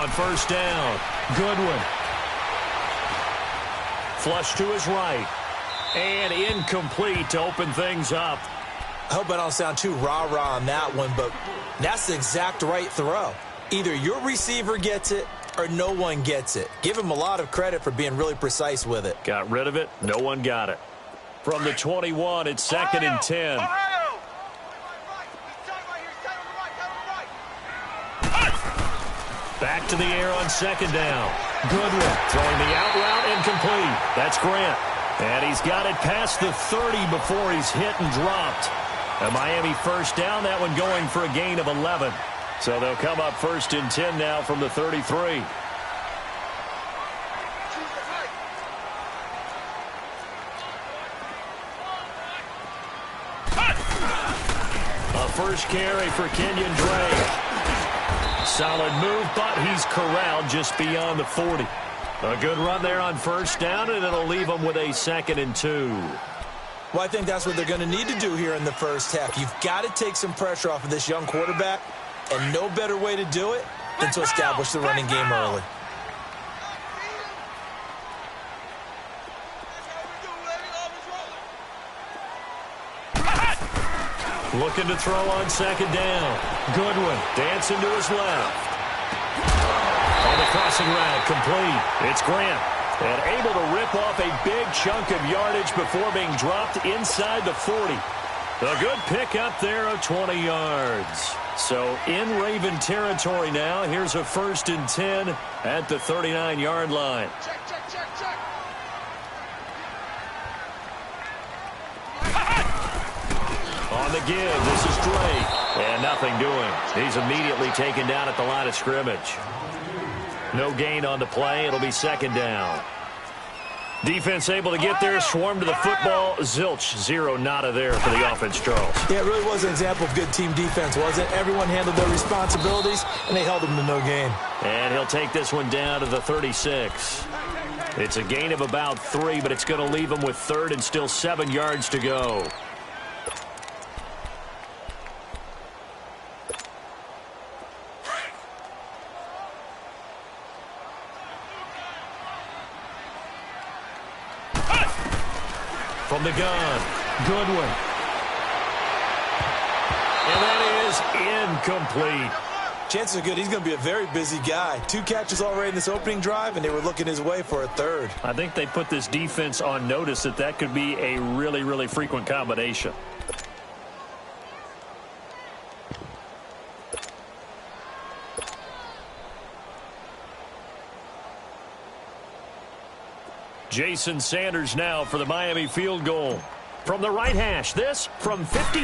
On first down, Goodwin. Flush to his right. And incomplete to open things up. I hope I don't sound too rah-rah on that one, but that's the exact right throw. Either your receiver gets it or no one gets it. Give him a lot of credit for being really precise with it. Got rid of it. No one got it. From the 21, it's 2nd and 10. Back to the air on 2nd down. Goodwin throwing the out route incomplete. That's Grant. And he's got it past the 30 before he's hit and dropped. A Miami first down, that one going for a gain of 11. So they'll come up 1st and 10 now from the 33. A first carry for Kenyon Drake. Solid move, but he's corralled just beyond the 40. A good run there on first down, and it'll leave them with a 2nd and 2. Well, I think that's what they're going to need to do here in the first half. You've got to take some pressure off of this young quarterback, and no better way to do it than to establish the running game early. Looking to throw on 2nd down. Goodwin dancing to his left. On the crossing route, complete. It's Grant. And able to rip off a big chunk of yardage before being dropped inside the 40. A good pickup there of 20 yards. So in Raven territory now. Here's a 1st and 10 at the 39-yard line. Check. On the give, this is Drake. And nothing doing. He's immediately taken down at the line of scrimmage. No gain on the play. It'll be 2nd down. Defense able to get there, swarm to the football. Zilch, 0 nada there for the offense, Charles. Yeah, it really was an example of good team defense, wasn't it? Everyone handled their responsibilities, and they held them to no gain. And he'll take this one down to the 36. It's a gain of about 3, but it's going to leave him with 3rd and still 7 yards to go. From the gun, Goodwin. And that is incomplete. Chances are good he's going to be a very busy guy. 2 catches already in this opening drive, and they were looking his way for a 3rd. I think they put this defense on notice that could be a really, really frequent combination. Jason Sanders now for the Miami field goal. From the right hash, this from 53.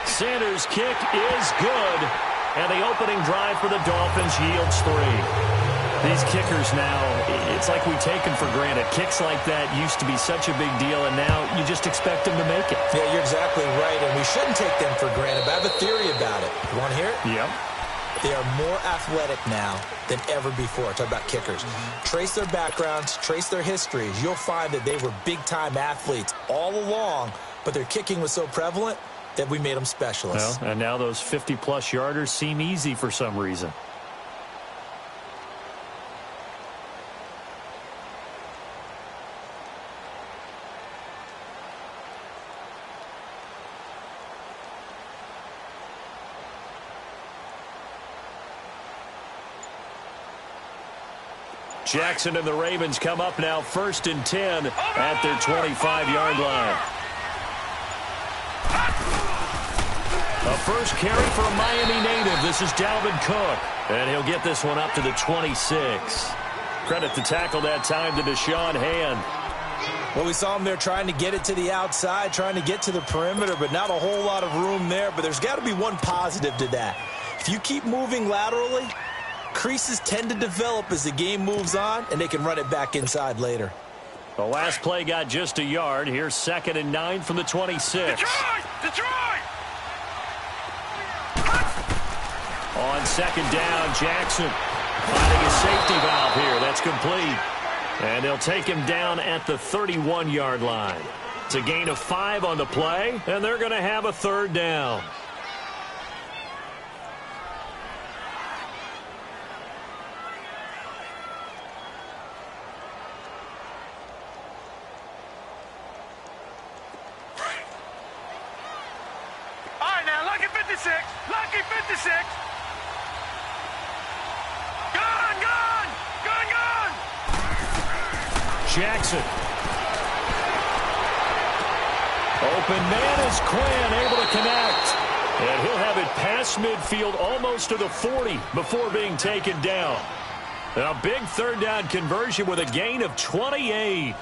Sanders' kick is good, and the opening drive for the Dolphins yields 3. These kickers now, it's like we take them for granted. Kicks like that used to be such a big deal, and now you just expect them to make it. Yeah, you're exactly right, and we shouldn't take them for granted, but I have a theory about it. You want to hear it? Yep. They are more athletic now than ever before. Talk about kickers. Trace their backgrounds, trace their histories. You'll find that they were big-time athletes all along, but their kicking was so prevalent that we made them specialists. Well, and now those 50-plus yarders seem easy for some reason. Jackson and the Ravens come up now 1st and 10 at their 25-yard line. A first carry for a Miami native. This is Dalvin Cook. And he'll get this one up to the 26. Credit the tackle that time to Deshaun Hand. Well, we saw him there trying to get it to the outside, trying to get to the perimeter, but not a whole lot of room there. But there's got to be one positive to that. If you keep moving laterally, creases tend to develop as the game moves on, and they can run it back inside later. The last play got just a yard. Here's 2nd and 9 from the 26. Detroit! On 2nd down, Jackson finding a safety valve here. That's complete. And they'll take him down at the 31-yard line. It's a gain of 5 on the play, and they're going to have a 3rd down. Lucky 56. Gone, gone, gone, gone. Jackson. Open man is Quinn, able to connect. And he'll have it past midfield almost to the 40 before being taken down. A big third down conversion with a gain of 28.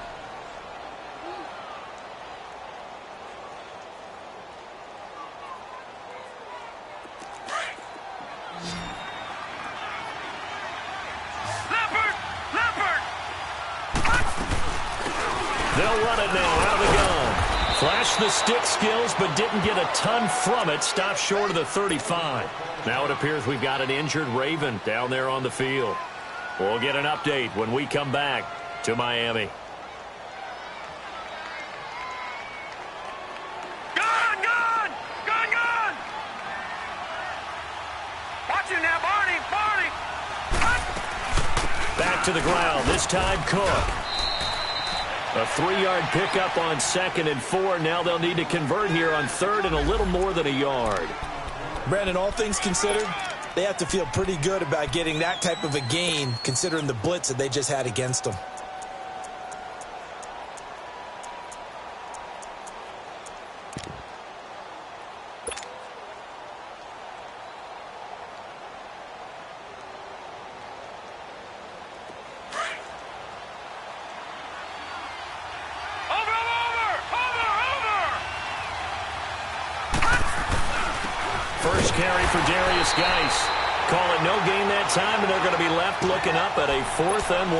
They'll run it now out of the gun. Flashed the stick skills, but didn't get a ton from it. Stopped short of the 35. Now it appears we've got an injured Raven down there on the field. We'll get an update when we come back to Miami. Gone, gone, gone, gone. Watch him now, Barney, Barney. Back to the ground, this time Cook. A 3-yard pickup on 2nd and 4. Now they'll need to convert here on 3rd and a little more than a yard. Brandon, all things considered, they have to feel pretty good about getting that type of a gain considering the blitz that they just had against them. First carry for Darius Geis. Call it no gain that time, and they're going to be left looking up at a 4th and 1.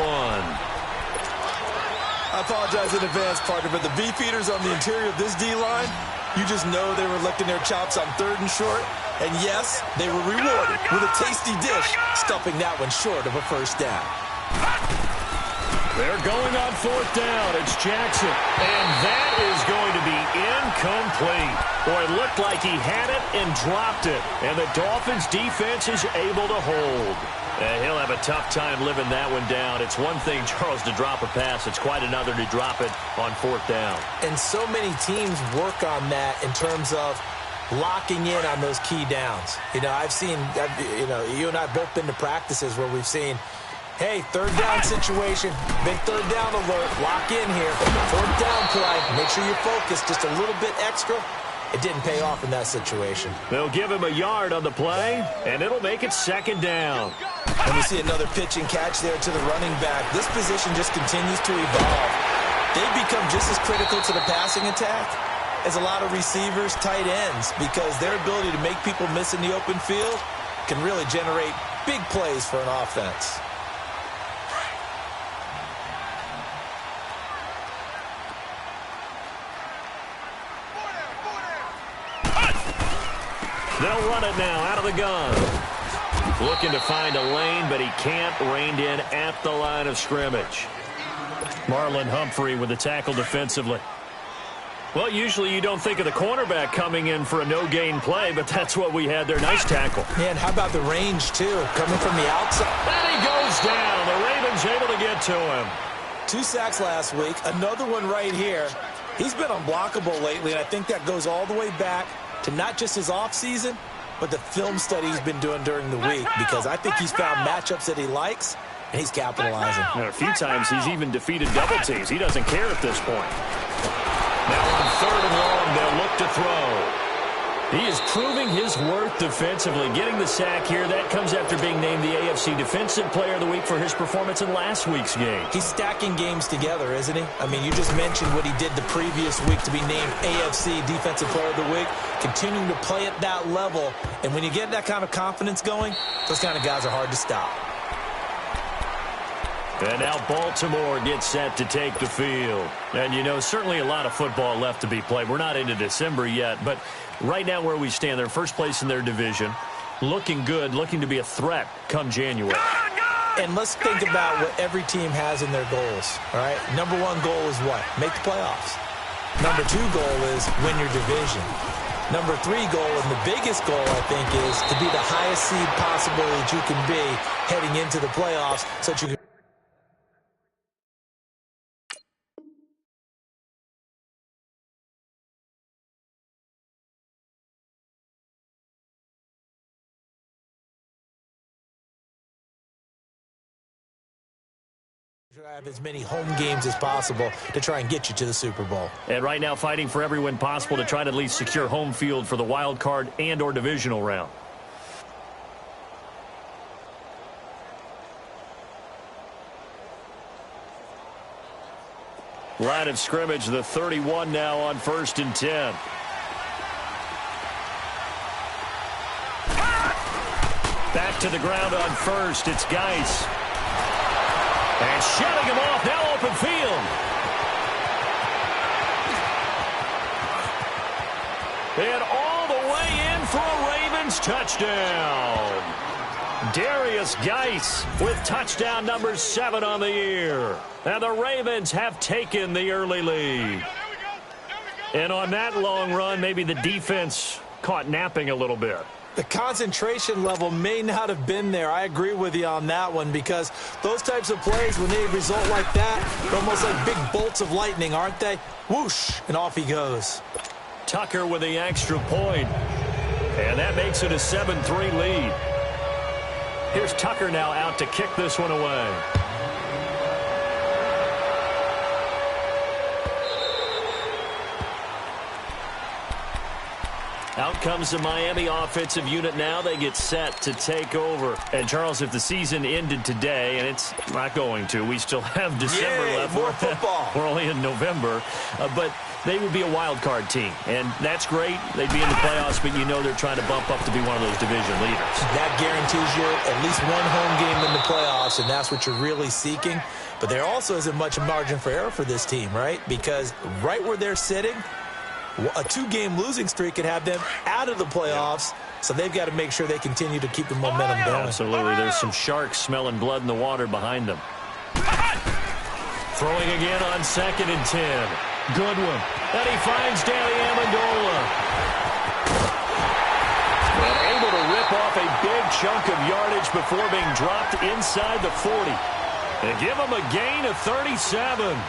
I apologize in advance, partner, but the beefeaters on the interior of this D-line, you just know they were licking their chops on 3rd and short. And yes, they were rewarded with a tasty dish, stuffing that one short of a first down. They're going on 4th down. It's Jackson. And that is going to be incomplete. Boy, it looked like he had it and dropped it. And the Dolphins' defense is able to hold. And he'll have a tough time living that one down. It's one thing, Charles, to drop a pass. It's quite another to drop it on 4th down. And so many teams work on that in terms of locking in on those key downs. You know, you and I have both been to practices where we've seen, hey, 3rd down situation, big 3rd down alert, lock in here, 4th down play, make sure you're focused just a little bit extra. It didn't pay off in that situation. They'll give him a yard on the play, and it'll make it 2nd down. And we see another pitch and catch there to the running back. This position just continues to evolve. They've become just as critical to the passing attack as a lot of receivers, tight ends, because their ability to make people miss in the open field can really generate big plays for an offense. They'll run it now out of the gun. Looking to find a lane, but he can't. Reined in at the line of scrimmage. Marlon Humphrey with the tackle defensively. Well, usually you don't think of the cornerback coming in for a no-gain play, but that's what we had there. Nice tackle. Yeah, and how about the range, too? Coming from the outside. And he goes down. The Ravens able to get to him. 2 sacks last week. Another one right here. He's been unblockable lately, and I think that goes all the way back to not just his offseason, but the film study he's been doing during the week, because I think he's found matchups that he likes, and he's capitalizing. And a few times he's even defeated double teams. He doesn't care at this point. Now on 3rd and long, they'll look to throw. He is proving his worth defensively. Getting the sack here, that comes after being named the AFC Defensive Player of the Week for his performance in last week's game. He's stacking games together, isn't he? I mean, you just mentioned what he did the previous week to be named AFC Defensive Player of the Week, continuing to play at that level. And when you get that kind of confidence going, those kind of guys are hard to stop. And now Baltimore gets set to take the field. And, you know, certainly a lot of football left to be played. We're not into December yet, but right now where we stand, they're first place in their division. Looking good, looking to be a threat come January. And let's think about what every team has in their goals, all right? Number 1 goal is what? Make the playoffs. Number 2 goal is win your division. Number 3 goal, and the biggest goal, I think, is to be the highest seed possible that you can be heading into the playoffs so that you can Have as many home games as possible to try and get you to the Super Bowl. And right now fighting for every win possible to try to at least secure home field for the wild card and or divisional round. Line of scrimmage, the 31 now on 1st and 10. Back to the ground on first. It's Geis. And shutting him off, now open field. And all the way in for a Ravens touchdown. Darius Geis with touchdown number 7 on the year. And the Ravens have taken the early lead. And on that long run, maybe the defense caught napping a little bit. The concentration level may not have been there. I agree with you on that one because those types of plays, when they result like that, they're almost like big bolts of lightning, aren't they? Whoosh, and off he goes. Tucker with the extra point. And that makes it a 7-3 lead. Here's Tucker now out to kick this one away. Out comes the Miami offensive unit now. They get set to take over. And, Charles, if the season ended today, and it's not going to, we still have December left. More football. We're only in November. But they would be a wild card team. And that's great. They'd be in the playoffs, but you know they're trying to bump up to be one of those division leaders. That guarantees you at least one home game in the playoffs, and that's what you're really seeking. But there also isn't much margin for error for this team, right? Because right where they're sitting, a 2-game losing streak could have them out of the playoffs, so they've got to make sure they continue to keep the momentum going. Absolutely. There's some sharks smelling blood in the water behind them. Throwing again on 2nd and 10. Goodwin. And he finds Danny Amendola. And able to rip off a big chunk of yardage before being dropped inside the 40. And give him a gain of 37.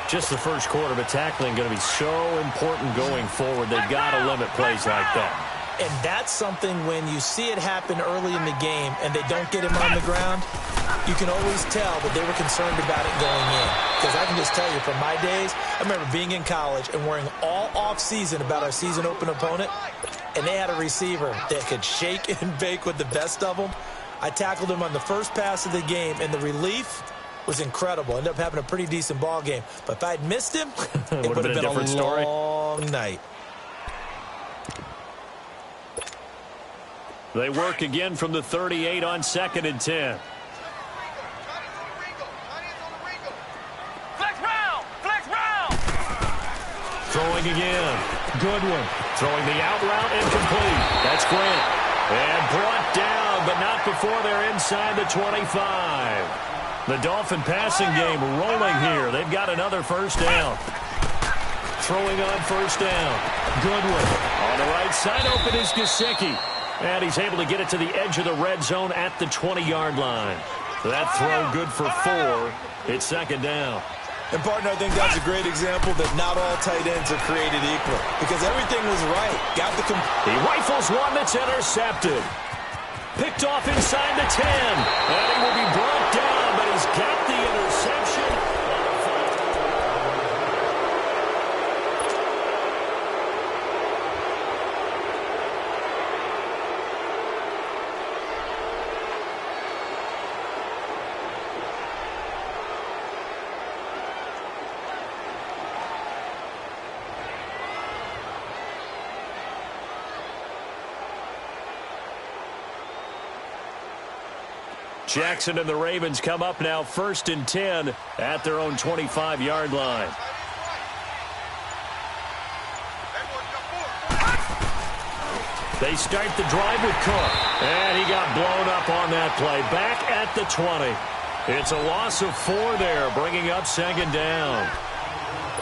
Just the first quarter, but tackling going to be so important going forward. They've got to limit plays like that. And that's something when you see it happen early in the game and they don't get him on the ground, you can always tell that they were concerned about it going in. Because I can just tell you from my days, I remember being in college and worrying all off-season about our season open opponent, and they had a receiver that could shake and bake with the best of them. I tackled him on the first pass of the game, and the relief was incredible. Ended up having a pretty decent ball game. But if I'd missed him, it would have been a different story. Long night. They work again from the 38 on 2nd and 10. Flex round! Flex round! Throwing again. Goodwin. Throwing the out route incomplete. That's Grant. And brought down, but not before they're inside the 25. The Dolphin passing game rolling here. They've got another first down. Throwing on first down. Goodwin. On the right side, open is Gesicki. And he's able to get it to the edge of the red zone at the 20-yard line. That throw good for 4. It's 2nd down. And, partner, I think that's a great example that not all tight ends are created equal. Because everything was right. He rifles one that's intercepted. Picked off inside the 10. And he will be brought down, but he's got the interception. Jackson and the Ravens come up now 1st and 10 at their own 25-yard line. They start the drive with Cook. And he got blown up on that play. Back at the 20. It's a loss of 4 there, bringing up 2nd down.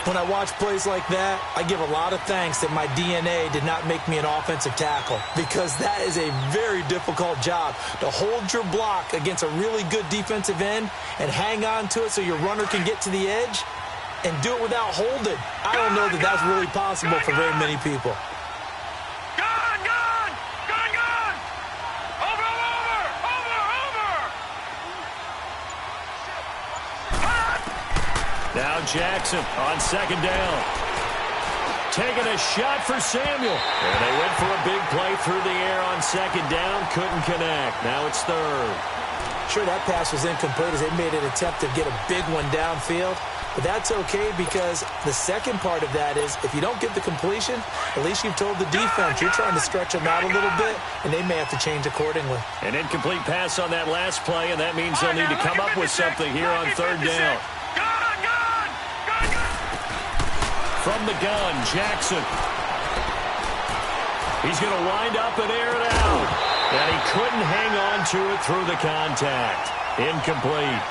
When I watch plays like that, I give a lot of thanks that my DNA did not make me an offensive tackle, because that is a very difficult job to hold your block against a really good defensive end and hang on to it so your runner can get to the edge and do it without holding. I don't know that that's really possible for very many people. Jackson on second down. Taking a shot for Samuel. And they went for a big play through the air on second down. Couldn't connect. Now it's third. Sure, that pass was incomplete as they made an attempt to get a big one downfield. But that's okay because the second part of that is if you don't get the completion, at least you've told the defense you're trying to stretch them out a little bit, and they may have to change accordingly. An incomplete pass on that last play, and that means they'll need to come up with something here on third down. From the gun, Jackson. He's going to wind up and air it out. And he couldn't hang on to it through the contact. Incomplete.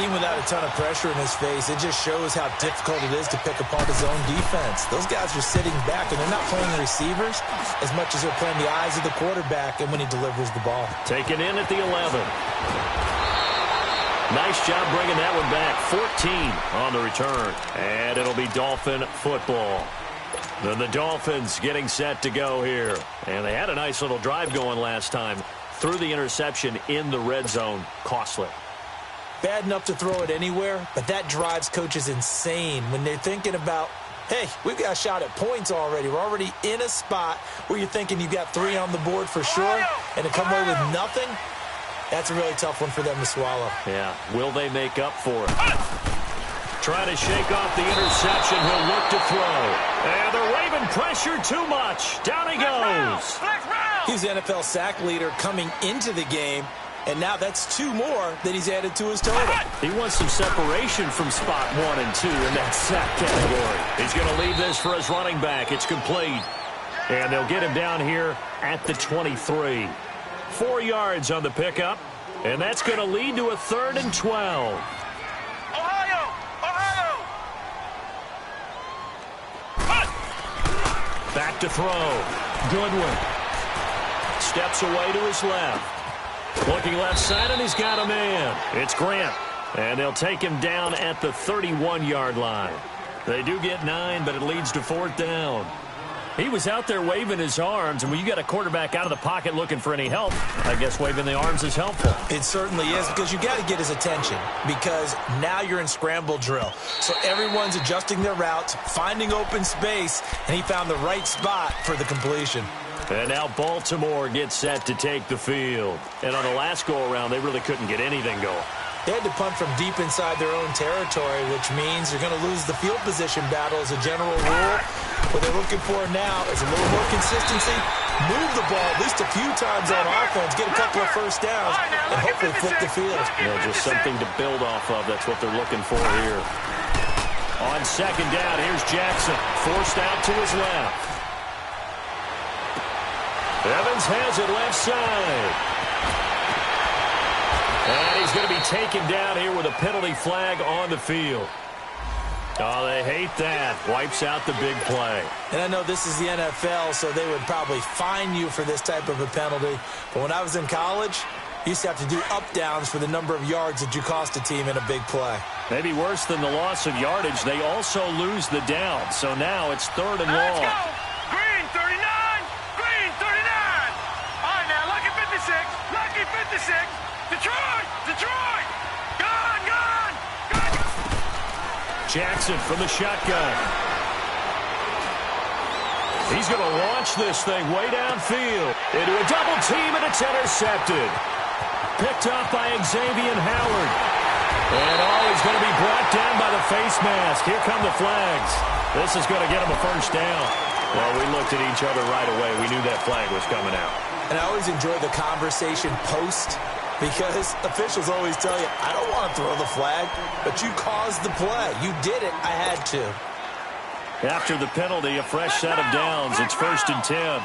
Even without a ton of pressure in his face, it just shows how difficult it is to pick apart his own defense. Those guys are sitting back, and they're not playing receivers as much as they're playing the eyes of the quarterback and when he delivers the ball. Taken in at the 11. Nice job bringing that one back. 14 on the return. And it'll be Dolphin football. Then the Dolphins getting set to go here. And they had a nice little drive going last time. Threw the interception in the red zone. Costly. Bad enough to throw it anywhere, but that drives coaches insane when they're thinking about, hey, we've got a shot at points already. We're already in a spot where you're thinking you've got 3 on the board for sure, and to come away with nothing, that's a really tough one for them to swallow. Yeah, will they make up for it? Trying to shake off the interception. He'll look to throw. And they're waving pressure too much. Down he goes. He's the NFL sack leader coming into the game, and now that's 2 more that he's added to his total. He wants some separation from spot 1 and 2 in that sack category. He's going to leave this for his running back. It's complete. And they'll get him down here at the 23. 4 yards on the pickup. And that's going to lead to a 3rd and 12. Back to throw. Goodwin. Steps away to his left. Looking left side, and he's got a man. It's Grant. And they'll take him down at the 31-yard line. They do get 9, but it leads to 4th down. He was out there waving his arms, and when you got a quarterback out of the pocket looking for any help, I guess waving the arms is helpful. It certainly is, because you got to get his attention, because now you're in scramble drill. So everyone's adjusting their routes, finding open space, and he found the right spot for the completion. And now Baltimore gets set to take the field. And on the last go-around, they really couldn't get anything going. They had to punt from deep inside their own territory, which means you're going to lose the field position battle as a general rule. What they're looking for now is a little more consistency, move the ball at least a few times on offense, get a couple of first downs, and hopefully flip the field. Yeah, just something to build off of. That's what they're looking for here. On second down, here's Jackson, forced out to his left. Evans has it left side. And he's going to be taken down here with a penalty flag on the field. Oh, they hate that. Wipes out the big play. And I know this is the NFL, so they would probably fine you for this type of a penalty. But when I was in college, you used to have to do up-downs for the number of yards that you cost a team in a big play. Maybe worse than the loss of yardage, they also lose the down. So now it's 3rd and long. Let's go. Green 39. Green 39. All right, now, lucky 56. Lucky 56. Detroit. Detroit. Gone. Gone. Gone. Jackson from the shotgun. He's going to launch this thing way downfield into a double team, and it's intercepted. Picked off by Xavier Howard. And he's going to be brought down by the face mask. Here come the flags. This is going to get him a first down. Well, we looked at each other right away. We knew that flag was coming out. And I always enjoy the conversation post, because officials always tell you, I don't want to throw the flag, but you caused the play. You did it. I had to. After the penalty, a fresh set of downs. It's 1st and 10.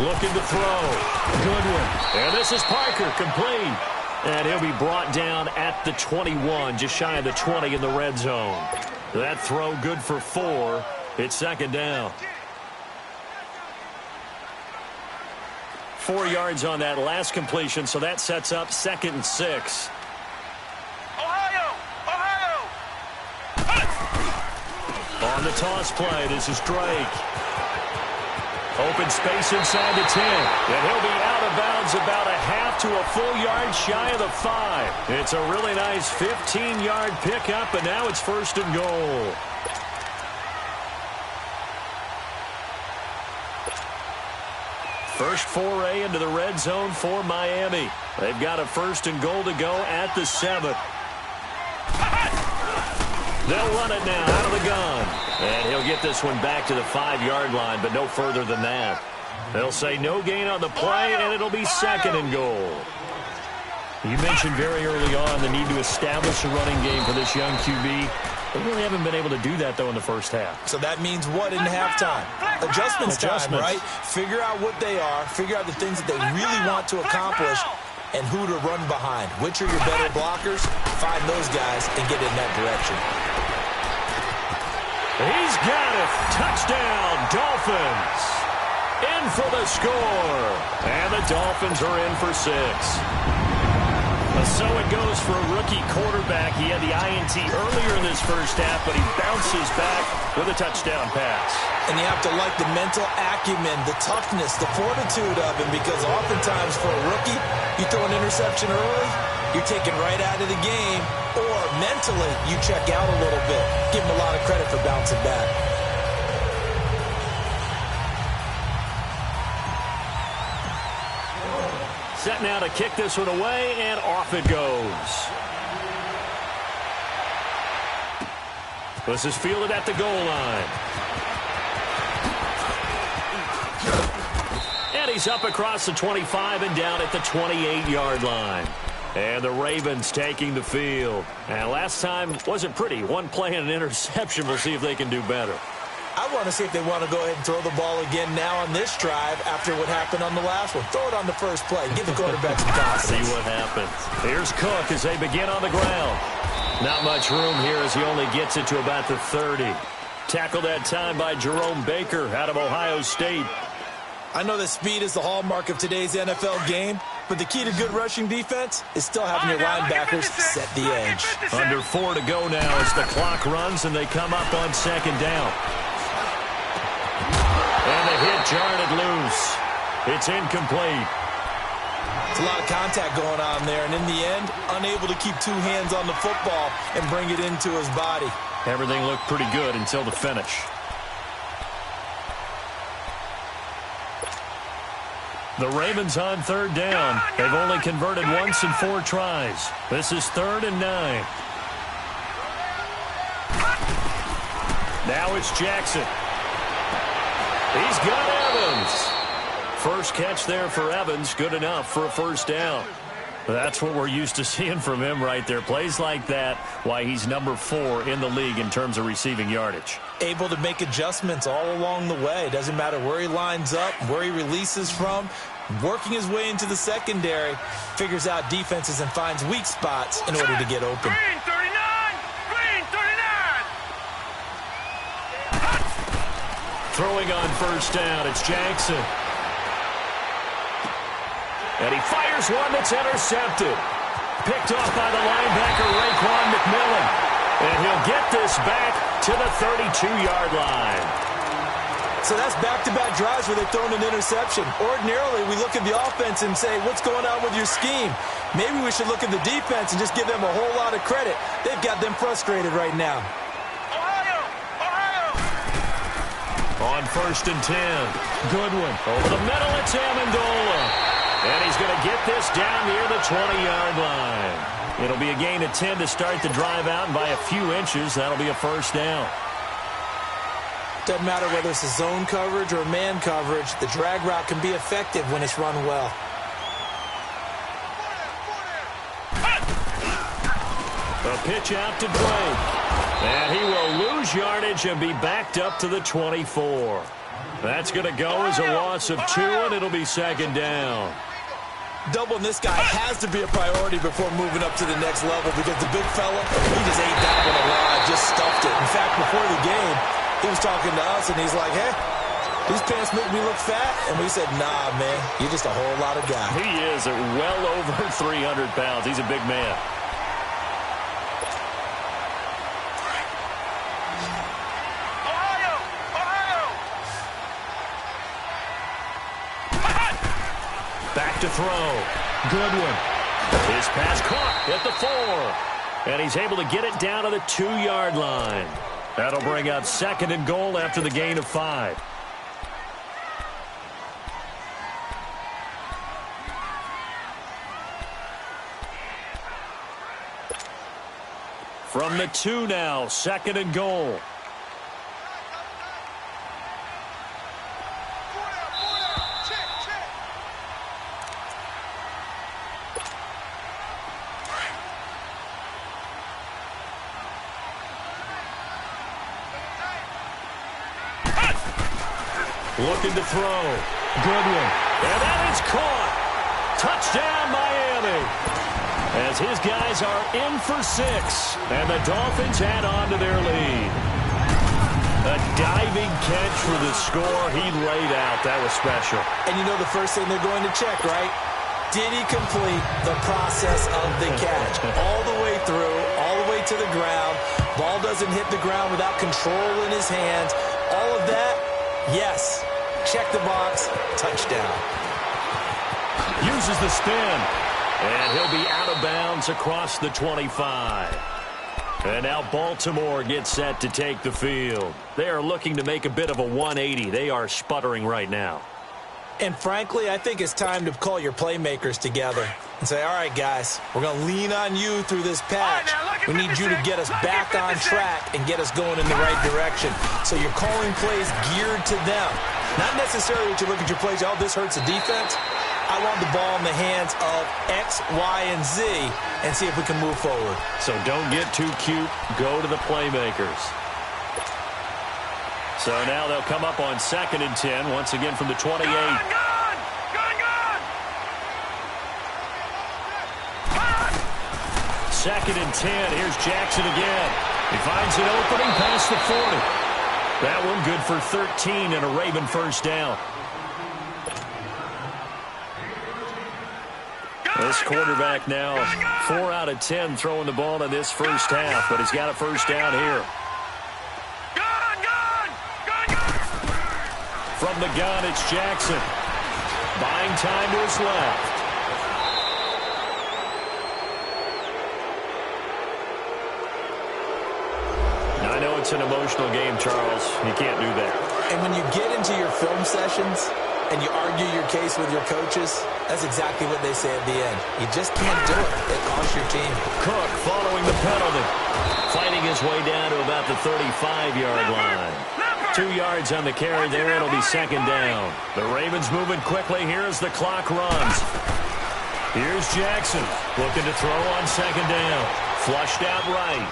Looking to throw. Goodwin. And this is Parker, complete. And he'll be brought down at the 21, just shy of the 20 in the red zone. That throw good for 4. It's 2nd down. 4 yards on that last completion, so that sets up 2nd and 6. Ohio. Ohio. On the toss play, this is Drake. Open space inside the 10. And he'll be out of bounds about a half to a full yard shy of the 5. It's a really nice 15-yard pickup, and now it's 1st and goal. First foray into the red zone for Miami. They've got a 1st and goal to go at the 7. They'll run it now out of the gun. And he'll get this one back to the 5-yard line, but no further than that. They'll say no gain on the play, and it'll be 2nd and goal. You mentioned very early on the need to establish a running game for this young QB. They really haven't been able to do that, though, in the first half. So that means what in halftime? Adjustments time, right? Figure out what they are, figure out the things that they really want to accomplish, and who to run behind. Which are your better blockers? Find those guys and get in that direction. He's got it. Touchdown, Dolphins. In for the score. And the Dolphins are in for 6. So it goes for a rookie quarterback. He had the INT earlier in this first half, but he bounces back with a touchdown pass. And you have to like the mental acumen, the toughness, the fortitude of him, because oftentimes for a rookie, you throw an interception early, you're taken right out of the game, or mentally you check out a little bit. Give him a lot of credit for bouncing back. Set now to kick this one away, and off it goes. This is fielded at the goal line. And he's up across the 25 and down at the 28-yard line. And the Ravens taking the field. And last time wasn't pretty. One play and an interception. We'll see if they can do better. I want to see if they want to go ahead and throw the ball again now on this drive after what happened on the last one. Throw it on the first play. Give the quarterback some confidence. See what happens. Here's Cook as they begin on the ground. Not much room here as he only gets it to about the 30. Tackled that time by Jerome Baker out of Ohio State. I know that speed is the hallmark of today's NFL game, but the key to good rushing defense is still having your linebackers set the edge. Under 4 to go now as the clock runs and they come up on 2nd down. And the hit jarred it loose. It's incomplete. It's a lot of contact going on there, and in the end, unable to keep 2 hands on the football and bring it into his body. Everything looked pretty good until the finish. The Ravens on 3rd down. They've only converted once in 4 tries. This is 3rd and 9. Now it's Jackson. He's got Evans. First catch there for Evans. Good enough for a 1st down. That's what we're used to seeing from him right there. Plays like that, why he's number 4 in the league in terms of receiving yardage. Able to make adjustments all along the way. Doesn't matter where he lines up, where he releases from. Working his way into the secondary, figures out defenses and finds weak spots in order to get open. Green 39! Green 39! Throwing on 1st down, it's Jackson. And he fires one that's intercepted. Picked off by the linebacker, Raekwon McMillan. And he'll get this back to the 32-yard line. So that's back-to-back drives where they've thrown an interception. Ordinarily, we look at the offense and say, what's going on with your scheme? Maybe we should look at the defense and just give them a whole lot of credit. They've got them frustrated right now. Ohio! Ohio! On 1st and 10. Goodwin over the middle. It's Amendola. And he's going to get this down near the 20-yard line. It'll be a gain of 10 to start the drive out, and by a few inches, that'll be a 1st down. Doesn't matter whether it's a zone coverage or man coverage, the drag route can be effective when it's run well. A pitch out to Drake. And he will lose yardage and be backed up to the 24. That's going to go as a loss of 2, and it'll be 2nd down. Doubling this guy has to be a priority before moving up to the next level because the big fella, he just ate that one alive, just stuffed it. In fact, before the game, he was talking to us, and he's like, hey, these pants make me look fat. And we said, nah, man, you're just a whole lot of guy. He is at well over 300 pounds. He's a big man. Ohio! Ohio! Back to throw. Goodwin. His pass caught at the 4. And he's able to get it down to the 2-yard line. That'll bring up 2nd and goal after the gain of 5. From the 2 now, 2nd and goal. Looking to throw. Goodwin. And that is caught. Touchdown, Miami. As his guys are in for 6. And the Dolphins add on to their lead. A diving catch for the score he laid out. That was special. And you know the first thing they're going to check, right? Did he complete the process of the catch? All the way through, all the way to the ground. Ball doesn't hit the ground without control in his hands. All of that, yes. Check the box. Touchdown. Uses the spin. And he'll be out of bounds across the 25. And now Baltimore gets set to take the field. They are looking to make a bit of a 180. They are sputtering right now. And frankly, I think it's time to call your playmakers together and say, all right, guys, we're going to lean on you through this patch. We need you to get us back on track and get us going in the right direction. So you're calling plays geared to them. Not necessarily what you look at your plays, oh, this hurts the defense. I want the ball in the hands of X, Y, and Z and see if we can move forward. So don't get too cute. Go to the playmakers. So now they'll come up on 2nd and 10, once again from the 28. Gone! 2nd and 10. Here's Jackson again. He finds an opening past the 40. That one good for 13 and a Raven first down. This quarterback now 4 out of 10 throwing the ball in this first half, but he's got a first down here. From the gun, it's Jackson. Buying time to his left. Now, I know it's an emotional game, Charles. You can't do that. And when you get into your film sessions and you argue your case with your coaches, that's exactly what they say at the end. You just can't do it. It costs your team. Cook following the penalty. Fighting his way down to about the 35-yard line. 2 yards on the carry there. It'll be 2nd down. The Ravens moving quickly here as the clock runs. Here's Jackson looking to throw on 2nd down. Flushed out right.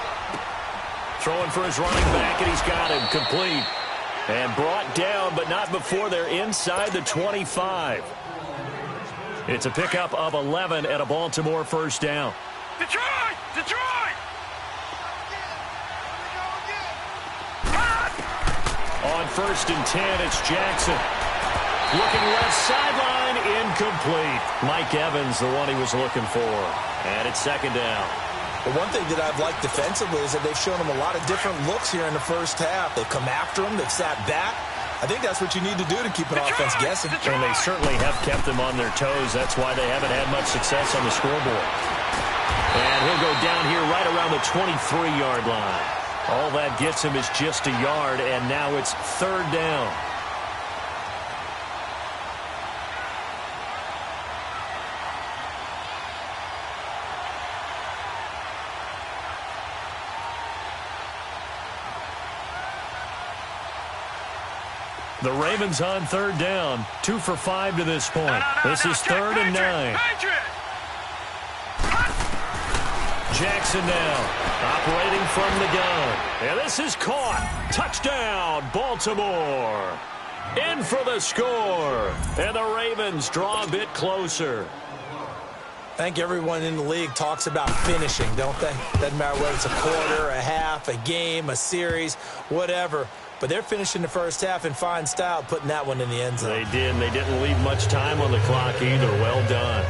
Throwing for his running back, and he's got him complete. And brought down, but not before they're inside the 25. It's a pickup of 11 at a Baltimore first down. Detroit! Detroit! On 1st and 10, it's Jackson. Looking left sideline, incomplete. Mike Evans, the one he was looking for. And it's 2nd down. The one thing that I've liked defensively is that they've shown him a lot of different looks here in the first half. They've come after him. They've sat back. I think that's what you need to do to keep an offense guessing. And they certainly have kept them on their toes. That's why they haven't had much success on the scoreboard. And he'll go down here right around the 23-yard line. All that gets him is just a yard, and now it's 3rd down. The Ravens on 3rd down. 2 for 5 to this point. This is 3rd and 9. Jackson now operating from the gun. And this is caught. Touchdown, Baltimore. In for the score. And the Ravens draw a bit closer. I think everyone in the league talks about finishing, don't they? Doesn't matter whether it's a quarter, a half, a game, a series, whatever. But they're finishing the first half in fine style, putting that one in the end zone. They did, and they didn't leave much time on the clock either. Well done.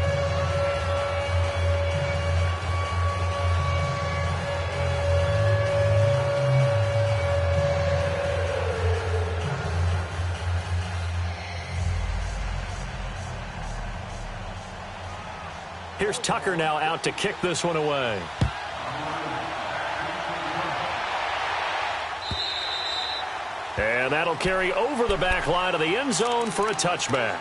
Here's Tucker now out to kick this one away. And that'll carry over the back line of the end zone for a touchback.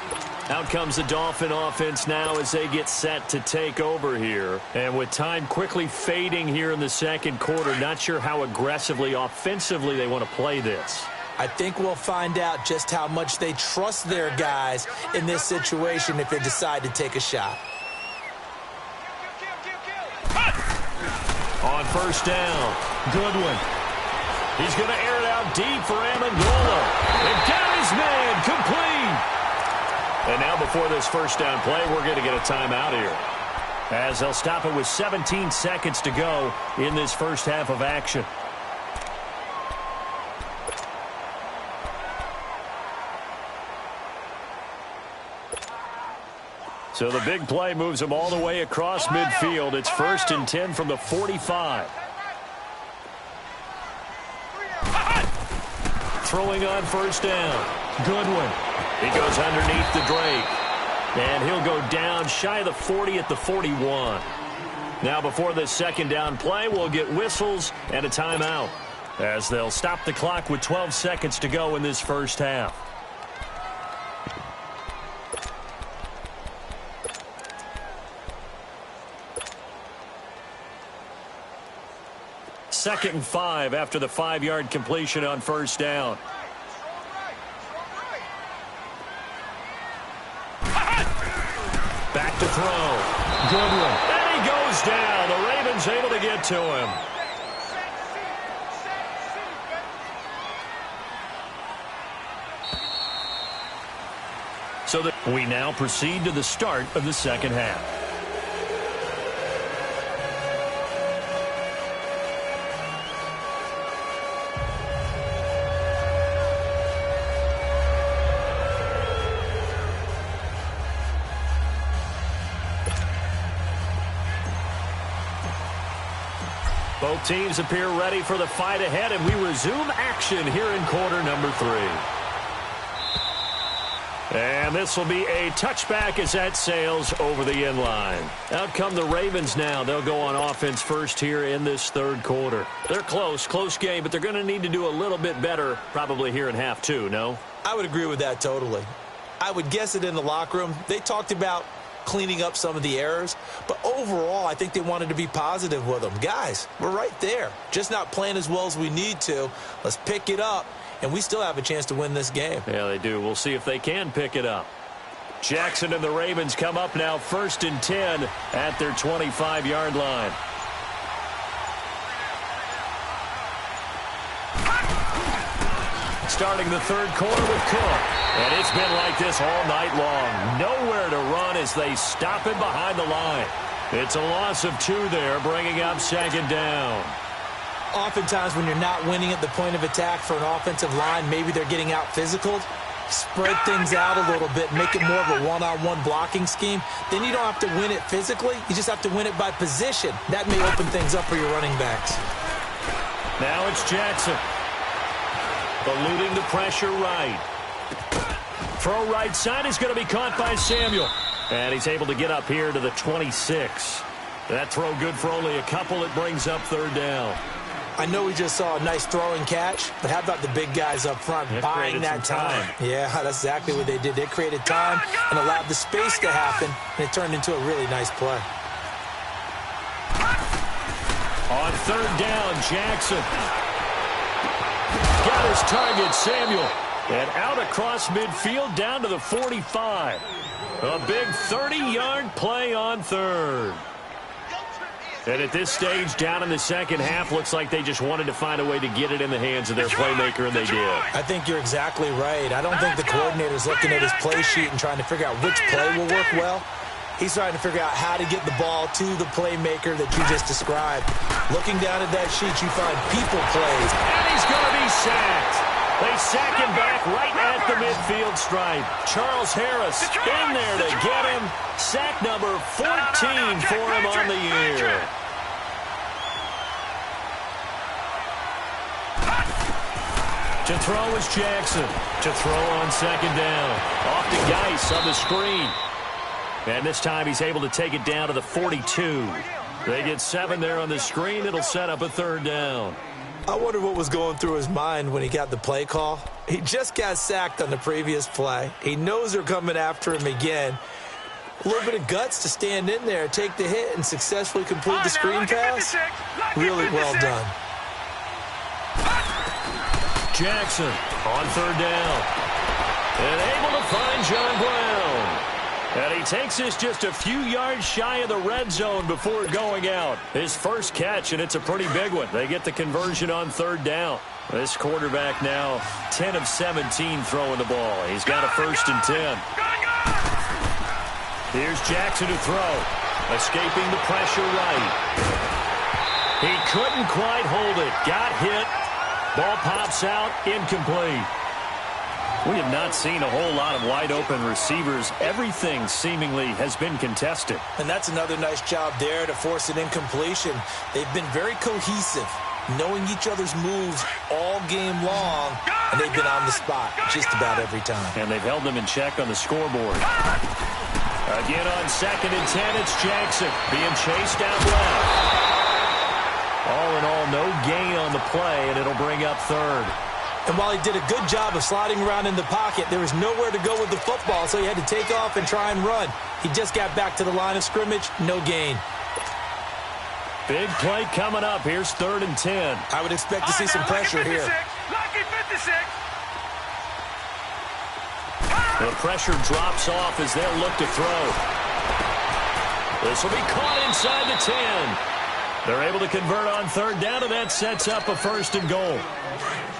Out comes the Dolphin offense now as they get set to take over here. And with time quickly fading here in the second quarter, not sure how aggressively, offensively they want to play this. I think we'll find out just how much they trust their guys in this situation if they decide to take a shot. On first down, Goodwin. He's going to air it out deep for Amendola. And got his man, complete. And now before this first down play, we're going to get a timeout here, as they'll stop it with 17 seconds to go in this first half of action. So the big play moves them all the way across midfield. It's 1st and 10 from the 45. Throwing on first down. Goodwin. He goes underneath the Drake. And he'll go down shy of the 40 at the 41. Now before this second down play, we'll get whistles and a timeout, as they'll stop the clock with 12 seconds to go in this first half. Second and 5 after the 5-yard completion on first down. Back to throw. Goodwin. And he goes down. The Ravens able to get to him. So we now proceed to the start of the second half. Both teams appear ready for the fight ahead, and we resume action here in quarter number 3. And this will be a touchback as that sails over the end line. Out come the Ravens now. They'll go on offense first here in this third quarter. They're close game, but they're going to need to do a little bit better probably here in half 2, no? I would agree with that totally. I would guess it in the locker room. They talked about cleaning up some of the errors, but overall I think they wanted to be positive with them. Guys, we're right there, just not playing as well as we need to. Let's pick it up, and we still have a chance to win this game. Yeah, they do. We'll see if they can pick it up. Jackson and the Ravens come up now 1st and 10 at their 25-yard line. Starting the third quarter with Cook. And it's been like this all night long. Nowhere to run as they stop him behind the line. It's a loss of 2 there, bringing up second down. Oftentimes when you're not winning at the point of attack for an offensive line, maybe they're getting out physical. Spread things out a little bit, make it more of a one-on-one blocking scheme. Then you don't have to win it physically. You just have to win it by position. That may open things up for your running backs. Now it's Jackson. Eluding the pressure right. Throw right side is going to be caught by Samuel. And he's able to get up here to the 26. That throw good for only a couple. It brings up third down. I know we just saw a nice throwing catch, but how about the big guys up front buying that time? Yeah, that's exactly what they did. They created time and allowed the space to happen, and it turned into a really nice play. On third down, Jackson. Got his target, Samuel. And out across midfield down to the 45. A big 30-yard play on third. And at this stage, down in the second half, looks like they just wanted to find a way to get it in the hands of their playmaker, and they did. I think you're exactly right. I don't think the coordinator's looking at his play sheet and trying to figure out which play will work well. He's trying to figure out how to get the ball to the playmaker that you just described. Looking down at that sheet, you find people plays. And he's going to be sacked. They sack him back right at the midfield stripe. Charles Harris in there to get him. Sack number 14 for him on the year. To throw is Jackson. To throw on second down. Off to Geis on the screen. And this time he's able to take it down to the 42. They get 7 there on the screen. It'll set up a 3rd down. I wonder what was going through his mind when he got the play call. He just got sacked on the previous play. He knows they're coming after him again. A little bit of guts to stand in there, take the hit, and successfully complete the screen pass. Really well done. Jackson on 3rd down. And able to find John Brown. And he takes this just a few yards shy of the red zone before going out. His first catch, and it's a pretty big one. They get the conversion on 3rd down. This quarterback now 10 of 17 throwing the ball. He's got a 1st and 10. Here's Jackson to throw. Escaping the pressure right. He couldn't quite hold it. Got hit. Ball pops out. Incomplete. We have not seen a whole lot of wide-open receivers. Everything seemingly has been contested. And that's another nice job there to force an incompletion. They've been very cohesive, knowing each other's moves all game long, and they've been on the spot just about every time. And they've held them in check on the scoreboard. Again on 2nd and 10, it's Jackson being chased out left. All in all, no gain on the play, and it'll bring up 3rd. And while he did a good job of sliding around in the pocket, there was nowhere to go with the football, so he had to take off and try and run. He just got back to the line of scrimmage, no gain. Big play coming up. Here's 3rd and 10. I would expect to see some pressure here. The pressure drops off as they'll look to throw. This will be caught inside the 10. They're able to convert on 3rd down, and that sets up a 1st and goal.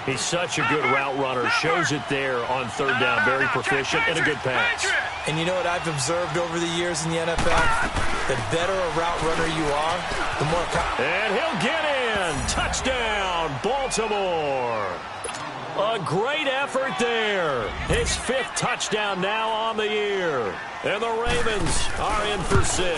He's such a good route runner. Shows it there on 3rd down. Very proficient and a good pass. And you know what I've observed over the years in the NFL? The better a route runner you are, the more... And he'll get in. Touchdown, Baltimore. A great effort there. His 5th touchdown now on the year. And the Ravens are in for 6.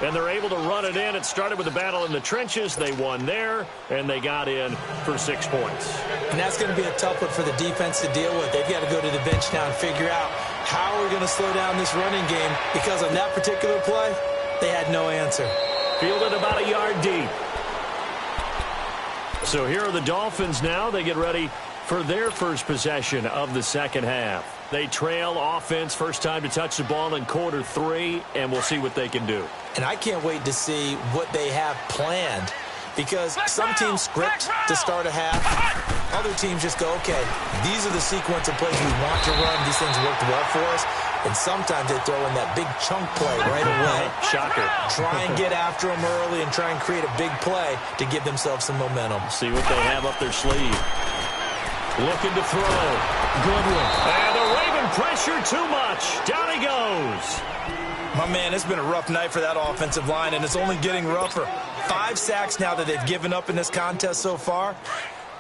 And they're able to run it in. It started with a battle in the trenches. They won there, and they got in for 6 points. And that's going to be a tough one for the defense to deal with. They've got to go to the bench now and figure out how are we going to slow down this running game, because on that particular play, they had no answer. Fielded about a yard deep. So here are the Dolphins now. They get ready for their first possession of the 2nd half. They trail offense, first time to touch the ball in quarter 3, and we'll see what they can do. And I can't wait to see what they have planned, because some teams script to start a half. Other teams just go, okay, these are the sequence of plays we want to run. These things worked well for us. And sometimes they throw in that big chunk play right away. Shocker. Try and get after them early and try and create a big play to give themselves some momentum. See what they have up their sleeve. Looking to throw. Good one. And the Raven pressure too much. Down he goes. My man, it's been a rough night for that offensive line, and it's only getting rougher. 5 sacks now that they've given up in this contest so far.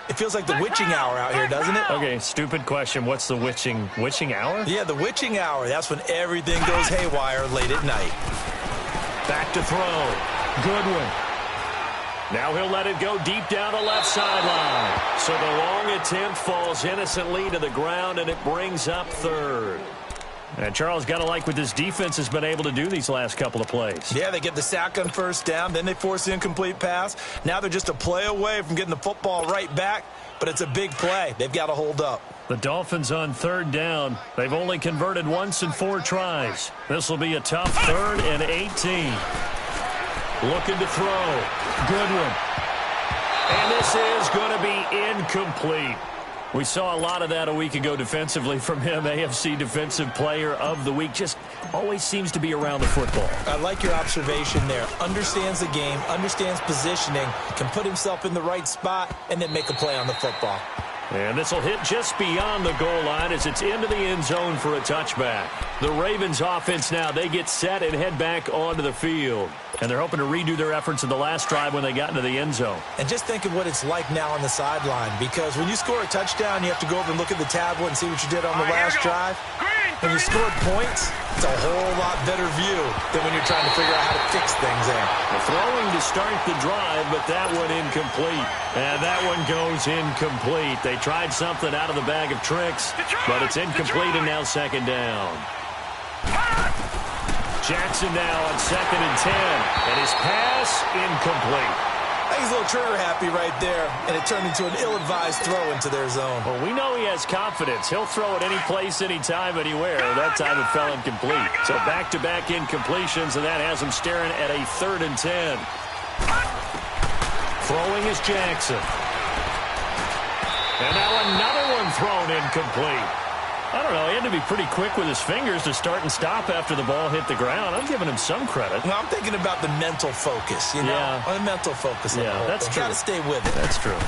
It feels like the witching hour out here, doesn't it? Okay, stupid question. What's the witching hour? Yeah, the witching hour. That's when everything goes haywire late at night. Back to throw. Good one. Now he'll let it go deep down the left sideline. So the long attempt falls innocently to the ground, and it brings up 3rd. And Charles, got to like what this defense has been able to do these last couple of plays. Yeah, they get the sack on 1st down, then they force the incomplete pass. Now they're just a play away from getting the football right back, but it's a big play. They've got to hold up. The Dolphins on 3rd down. They've only converted once in 4 tries. This will be a tough 3rd and 18. Looking to throw. Good one. And this is going to be incomplete. We saw a lot of that a week ago defensively from him. AFC Defensive Player of the Week. Just always seems to be around the football. I like your observation there. Understands the game, understands positioning, can put himself in the right spot, and then make a play on the football. And this will hit just beyond the goal line as it's into the end zone for a touchback. The Ravens offense now, they get set and head back onto the field. And they're hoping to redo their efforts in the last drive when they got into the end zone. And just think of what it's like now on the sideline, because when you score a touchdown, you have to go over and look at the tablet and see what you did on the last drive. When you scored points, it's a whole lot better view than when you're trying to figure out how to fix things there. The throwing to start the drive, but that one incomplete. And that one goes incomplete. They tried something out of the bag of tricks, but it's incomplete and now 2nd down. Jackson now on 2nd and 10. And his pass incomplete. I think he's a little trigger happy right there, and it turned into an ill-advised throw into their zone. Well, we know he has confidence. He'll throw it any place, anytime, anywhere. That time it fell incomplete. So back-to-back incompletions, and that has him staring at a 3rd and 10. Throwing is Jackson. And now another one thrown incomplete. I don't know, he had to be pretty quick with his fingers to start and stop after the ball hit the ground. I'm giving him some credit. Well, I'm thinking about the mental focus, you know? Yeah. The mental focus. Yeah, that's true. Got to stay with it. That's true.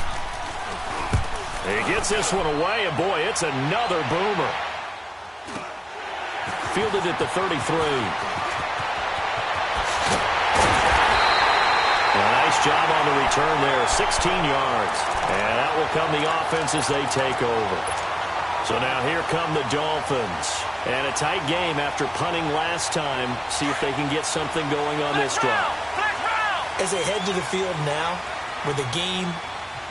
He gets this one away, and boy, it's another boomer. Fielded at the 33. Nice job on the return there, 16 yards. And that will come the offense as they take over. So now here come the Dolphins. And a tight game after punting last time. See if they can get something going on this drive. As they head to the field now, with the game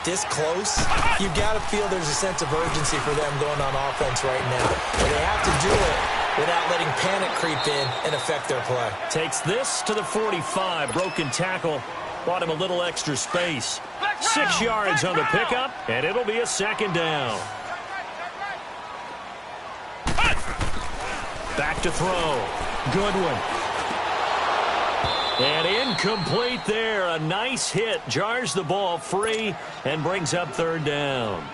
this close, you've got to feel there's a sense of urgency for them going on offense right now. But they have to do it without letting panic creep in and affect their play. Takes this to the 45. Broken tackle. Bought him a little extra space. 6 yards on the pickup, and it'll be a 2nd down. Back to throw. Goodwin. And incomplete there. A nice hit. Jars the ball free and brings up 3rd down.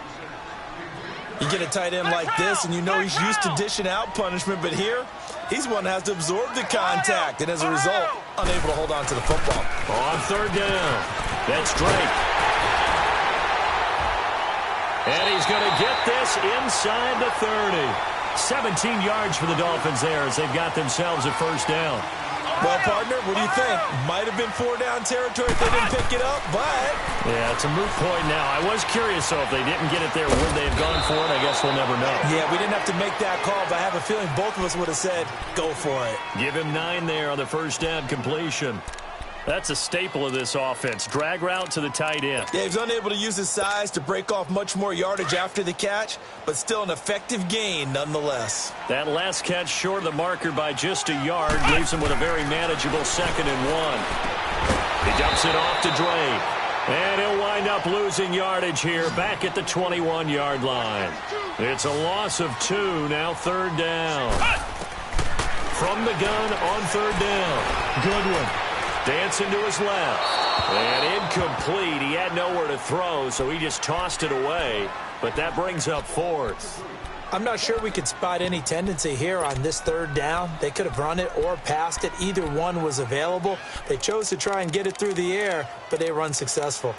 You get a tight end like this, and you know he's used to dishing out punishment, but here, he's one that has to absorb the contact, and as a result, unable to hold on to the football. On 3rd down. That's Drake. And he's going to get this inside the 30. 17 yards for the Dolphins there as they've got themselves a 1st down. Well, partner, what do you think? Might have been 4-down territory if they didn't pick it up, but... Yeah, it's a moot point now. I was curious, though, if they didn't get it there, would they have gone for it? I guess we'll never know. Yeah, we didn't have to make that call, but I have a feeling both of us would have said, go for it. Give him 9 there on the 1st down completion. That's a staple of this offense. Drag route to the tight end. Yeah, he's unable to use his size to break off much more yardage after the catch, but still an effective gain nonetheless. That last catch short of the marker by just a yard leaves him with a very manageable 2nd and 1. He dumps it off to Drake. And he'll wind up losing yardage here back at the 21-yard line. It's a loss of 2, now 3rd down. From the gun on 3rd down. Goodwin. Dancing to his left. And incomplete. He had nowhere to throw, so he just tossed it away. But that brings up 4th. I'm not sure we could spot any tendency here on this 3rd down. They could have run it or passed it. Either one was available. They chose to try and get it through the air, but they were unsuccessful.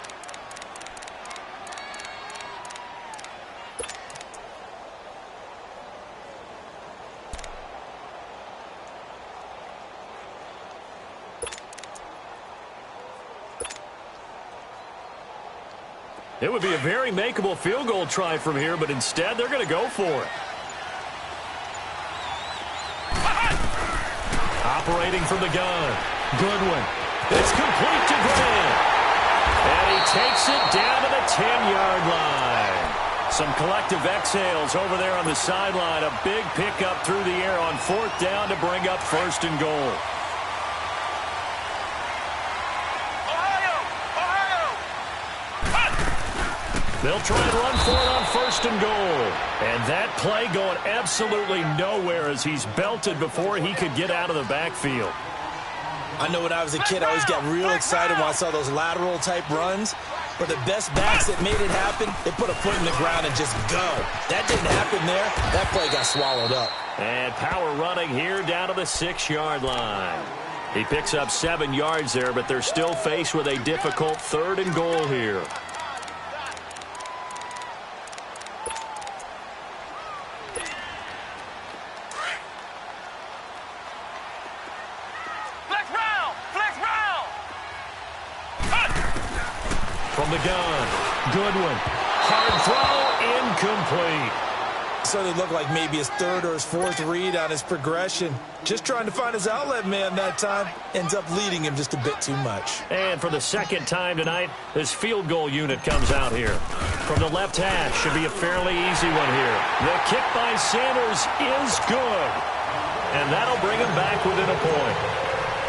It would be a very makeable field goal try from here, but instead they're going to go for it. Operating from the gun. Goodwin. It's complete to Grant. And he takes it down to the 10-yard line. Some collective exhales over there on the sideline. A big pickup through the air on 4th down to bring up 1st and goal. They'll try and run for it on 1st and goal. And that play going absolutely nowhere as he's belted before he could get out of the backfield. I know when I was a kid, I always got real excited when I saw those lateral-type runs. But the best backs that made it happen, they put a foot in the ground and just go. That didn't happen there. That play got swallowed up. And power running here down to the 6-yard line. He picks up 7 yards there, but they're still faced with a difficult 3rd and goal here. From the gun, Goodwin. Hard throw, incomplete. So it looked like maybe his 3rd or his 4th read on his progression. Just trying to find his outlet man that time. Ends up leading him just a bit too much. And for the 2nd time tonight, this field goal unit comes out here. From the left hash, should be a fairly easy one here. The kick by Sanders is good. And that'll bring him back within a point.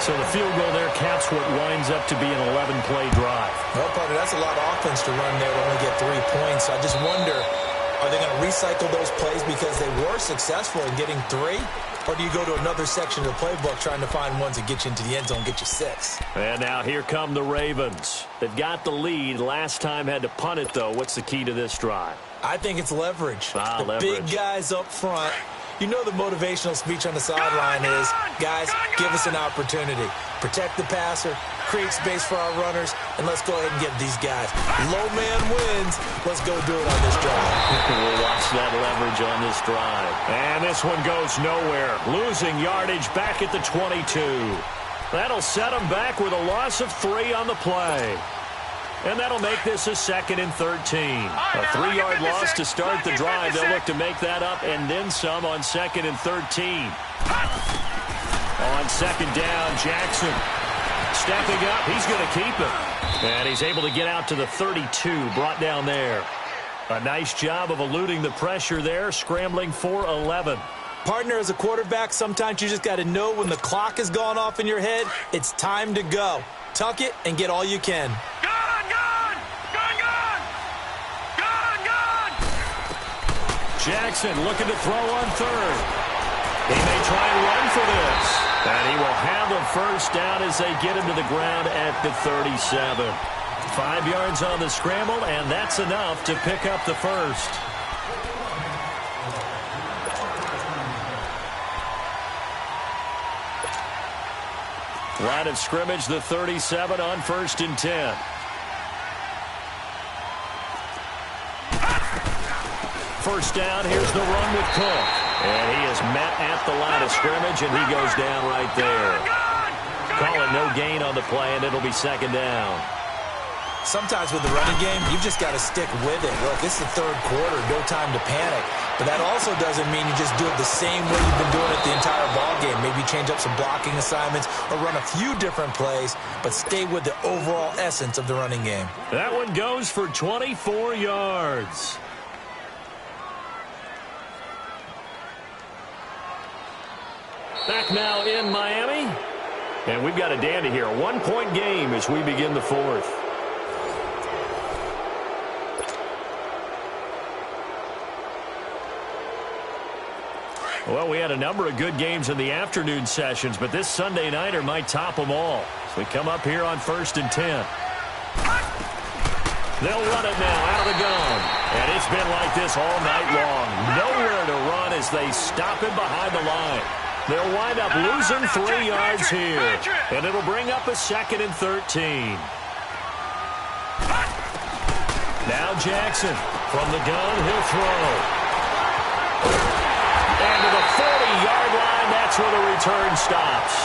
So the field goal there caps what winds up to be an 11-play drive. Well, partner, that's a lot of offense to run there to only get 3 points. I just wonder, are they going to recycle those plays because they were successful in getting 3? Or do you go to another section of the playbook trying to find ones that get you into the end zone, get you 6? And now here come the Ravens. They've got the lead. Last time had to punt it, though. What's the key to this drive? I think it's leverage. The leverage. Big guys up front. You know the motivational speech on the sideline is, guys, give us an opportunity. Protect the passer, create space for our runners, and let's go ahead and get these guys. Low man wins. Let's go do it on this drive. We'll watch that leverage on this drive. And this one goes nowhere. Losing yardage back at the 22. That'll set them back with a loss of 3 on the play. And that'll make this a 2nd and 13. A 3-yard loss to start the drive. They'll look to make that up and then some on 2nd and 13. On 2nd down, Jackson stepping up. He's going to keep it. And he's able to get out to the 32, brought down there. A nice job of eluding the pressure there, scrambling for 11. Partner, as a quarterback, sometimes you just got to know when the clock has gone off in your head, it's time to go. Tuck it and get all you can. Jackson looking to throw on 3rd. He may try and run for this. And he will have the first down as they get him to the ground at the 37. 5 yards on the scramble, and that's enough to pick up the first. Line of scrimmage, the 37 on 1st and 10. First down, here's the run with Cook. And he is met at the line of scrimmage, and he goes down right there. Calling no gain on the play, and it'll be 2nd down. Sometimes with the running game, you've just got to stick with it. Look, this is the 3rd quarter, no time to panic. But that also doesn't mean you just do it the same way you've been doing it the entire ball game. Maybe change up some blocking assignments or run a few different plays, but stay with the overall essence of the running game. That one goes for 24 yards. Back now in Miami. And we've got a dandy here. A 1-point game as we begin the 4th. Well, we had a number of good games in the afternoon sessions, but this Sunday nighter might top them all. So we come up here on 1st and 10. They'll run it now out of the gun. And it's been like this all night long. Nowhere to run as they stop him behind the line. They'll wind up losing 3 yards here. And it'll bring up a 2nd and 13. Now Jackson from the gun, he'll throw. And to the 40-yard line, that's where the return stops.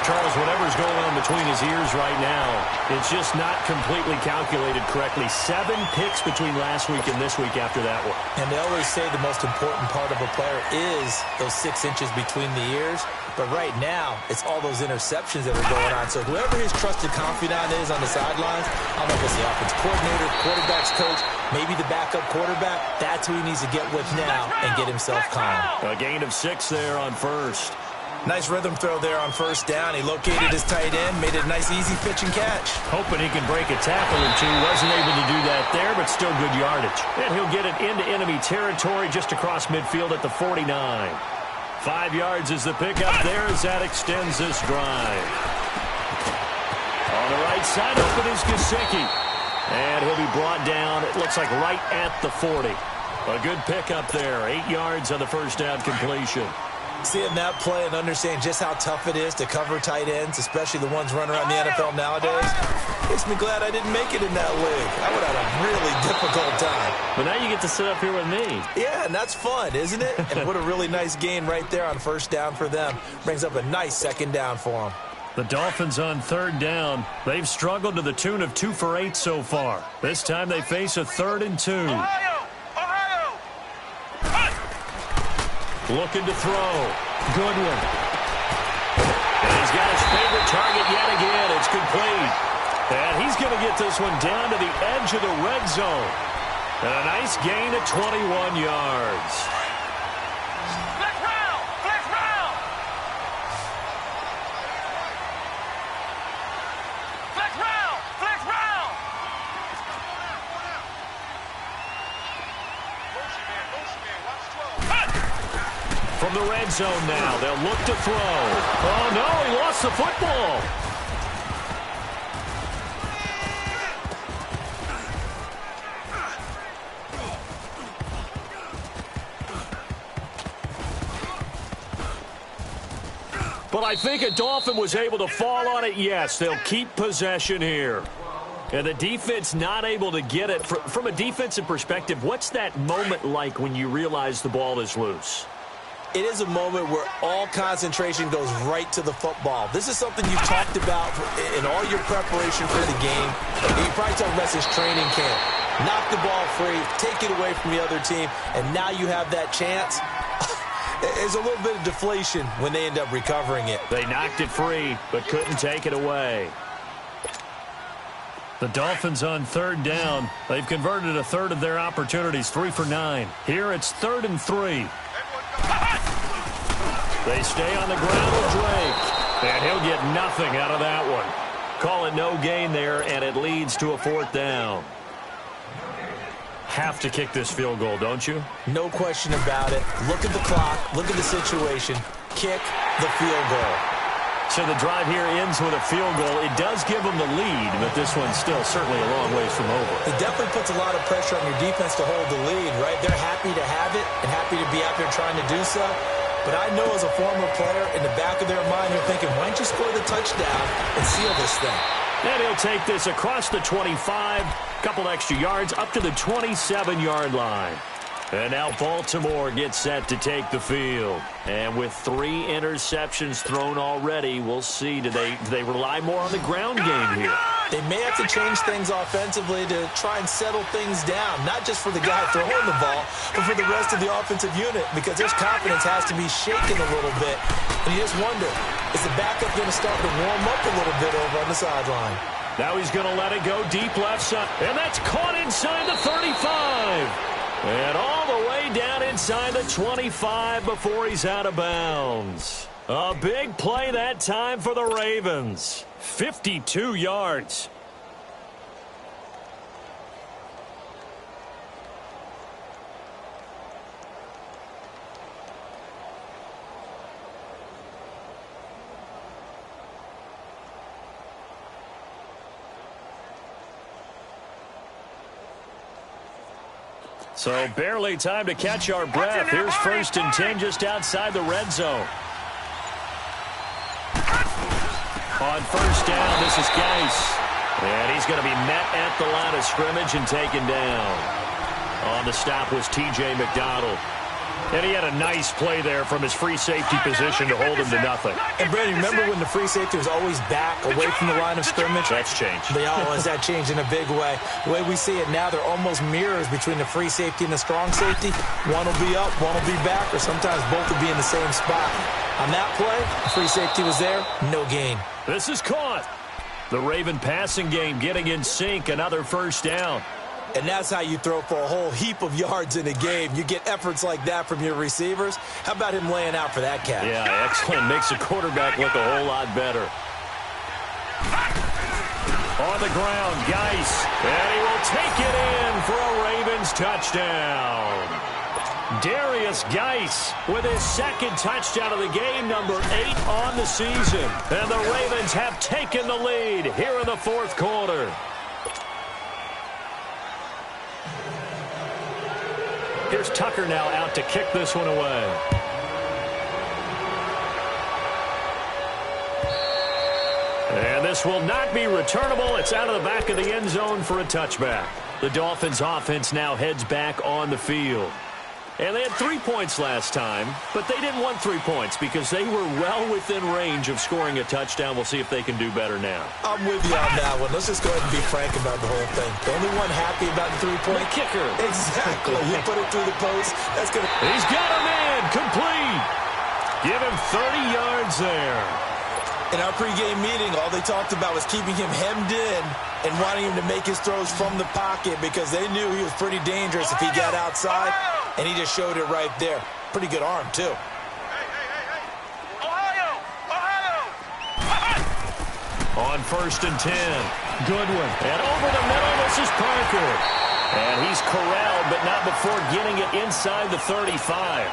Charles, whatever's going on between his ears right now, it's just not completely calculated correctly. 7 picks between last week and this week after that one. And they always say the most important part of a player is those 6 inches between the ears. But right now, it's all those interceptions that are going on. So whoever his trusted confidant is on the sidelines, I don't know if it's the offense coordinator, quarterback's coach, maybe the backup quarterback, that's who he needs to get with now and get himself calm. A gain of 6 there on 1st. Nice rhythm throw there on 1st down. He located his tight end, made it a nice, easy pitch and catch. Hoping he can break a tackle or two. Wasn't able to do that there, but still good yardage. And he'll get it into enemy territory just across midfield at the 49. 5 yards is the pickup there as that extends this drive. On the right side, open is Gesicki. And he'll be brought down, it looks like right at the 40. A good pickup there. 8 yards on the first down completion. Seeing that play and understanding just how tough it is to cover tight ends, especially the ones running around the NFL nowadays, makes me glad I didn't make it in that league. I would have had a really difficult time. But now you get to sit up here with me. Yeah, and that's fun, isn't it? And what a really nice gain right there on 1st down for them. Brings up a nice 2nd down for them. The Dolphins on 3rd down. They've struggled to the tune of 2 for 8 so far. This time they face a 3rd and 2. Looking to throw. Goodwin. And he's got his favorite target yet again. It's complete. And he's going to get this one down to the edge of the red zone. And a nice gain of 21 yards. Let's round! Let's round! the red zone now. They'll look to throw. Oh, no, he lost the football. But I think a Dolphin was able to fall on it. Yes, they'll keep possession here. And the defense not able to get it. From a defensive perspective, what's that moment like when you realize the ball is loose? It is a moment where all concentration goes right to the football. This is something you've talked about in all your preparation for the game. You probably talked about this training camp. Knock the ball free, take it away from the other team, and now you have that chance. There's a little bit of deflation when they end up recovering it. They knocked it free, but couldn't take it away. The Dolphins on third down. They've converted a third of their opportunities, 3 for 9. Here it's 3rd and 3. They stay on the ground with Drake, and he'll get nothing out of that one. Call it no gain there, and it leads to a 4th down. Have to kick this field goal, don't you? No question about it. Look at the clock. Look at the situation. Kick the field goal. So the drive here ends with a field goal. It does give them the lead, but this one's still certainly a long ways from over. It definitely puts a lot of pressure on your defense to hold the lead, right? They're happy to have it and happy to be out there trying to do so. But I know as a former player, in the back of their mind, they're thinking, why don't you score the touchdown and seal this thing? And he'll take this across the 25, couple extra yards, up to the 27-yard line. And now Baltimore gets set to take the field. And with 3 interceptions thrown already, we'll see. Do they rely more on the ground game here? They may have to change things offensively to try and settle things down, not just for the guy throwing the ball, but for the rest of the offensive unit, because their confidence has to be shaken a little bit. And you just wonder, is the backup going to start to warm up a little bit over on the sideline? Now he's going to let it go deep left side. And that's caught inside the 35. And all the way down inside the 25 before he's out of bounds. A big play that time for the Ravens. 52 yards. So barely time to catch our breath. Here's 1st and 10 just outside the red zone. On 1st down, this is Geis. And he's going to be met at the line of scrimmage and taken down. On the stop was T.J. McDonald. And he had a nice play there from his free safety position to hold him to nothing. And, Brady, remember when the free safety was always back away from the line of scrimmage? That's changed. They always that changed in a big way. The way we see it now, they're almost mirrors between the free safety and the strong safety. One will be up, one will be back, or sometimes both will be in the same spot. On that play, the free safety was there, no gain. This is caught. The Raven passing game getting in sync, another 1st down. And that's how you throw for a whole heap of yards in a game. You get efforts like that from your receivers. How about him laying out for that catch? Yeah, excellent. Makes the quarterback look a whole lot better. On the ground, Geis. And he will take it in for a Ravens touchdown. Darius Geis with his 2nd touchdown of the game, number 8 on the season. And the Ravens have taken the lead here in the 4th quarter. Here's Tucker now out to kick this one away. And this will not be returnable. It's out of the back of the end zone for a touchback. The Dolphins offense now heads back on the field. And they had 3 points last time, but they didn't want 3 points because they were well within range of scoring a touchdown. We'll see if they can do better now. I'm with you on that one. Let's just go ahead and be frank about the whole thing. The only one happy about the 3-point. The kicker. Exactly. You put it through the post. That's going to... He's got him in. Complete. Give him 30 yards there. In our pregame meeting, all they talked about was keeping him hemmed in and wanting him to make his throws from the pocket because they knew he was pretty dangerous if he got outside, and he just showed it right there. Pretty good arm, too. On 1st and 10, Goodwin. And over the middle, this is Parker. And he's corralled, but not before getting it inside the 35.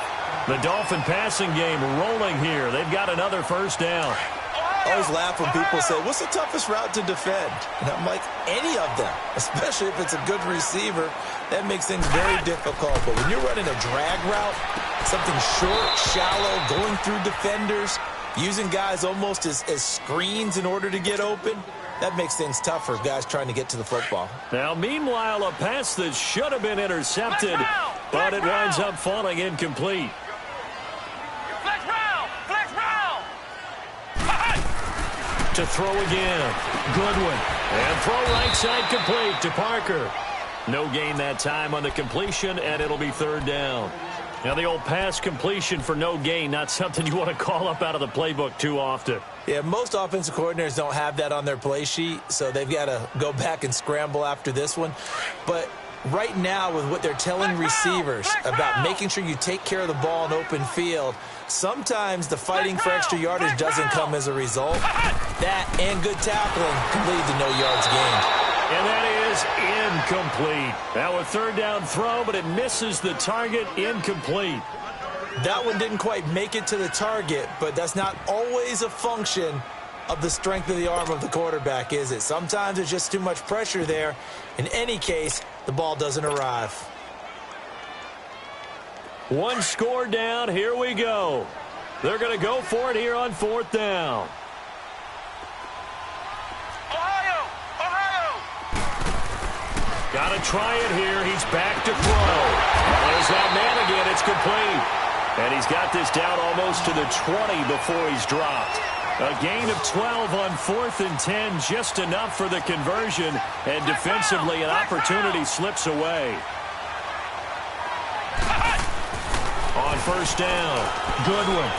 The Dolphin passing game rolling here. They've got another first down. I always laugh when people say, what's the toughest route to defend? And I'm like, any of them, especially if it's a good receiver. That makes things very difficult. But when you're running a drag route, something short, shallow, going through defenders, using guys almost as screens in order to get open, that makes things tough for guys trying to get to the football. Now, meanwhile, a pass that should have been intercepted, but it winds up falling incomplete. To throw again. Goodwin. And throw right side complete to Parker. No gain that time on the completion, and it'll be third down. Now, the old pass completion for no gain, not something you want to call up out of the playbook too often. Yeah, most offensive coordinators don't have that on their play sheet, so they've got to go back and scramble after this one. But right now, with what they're telling receivers about making sure you take care of the ball in open field, sometimes the fighting for extra yardage doesn't come as a result. That and good tackling can lead to no yards gained. And that is incomplete. Now a third down throw, but it misses the target. Incomplete. That one didn't quite make it to the target, but that's not always a function of the strength of the arm of the quarterback, is it? Sometimes there's just too much pressure there. In any case, the ball doesn't arrive. One score down. Here we go. They're going to go for it here on fourth down. Got to try it here. He's back to throw. There's that man again. It's complete. And he's got this down almost to the 20 before he's dropped. A gain of 12 on 4th and 10, just enough for the conversion. And defensively, an opportunity slips away. On first down, Goodwin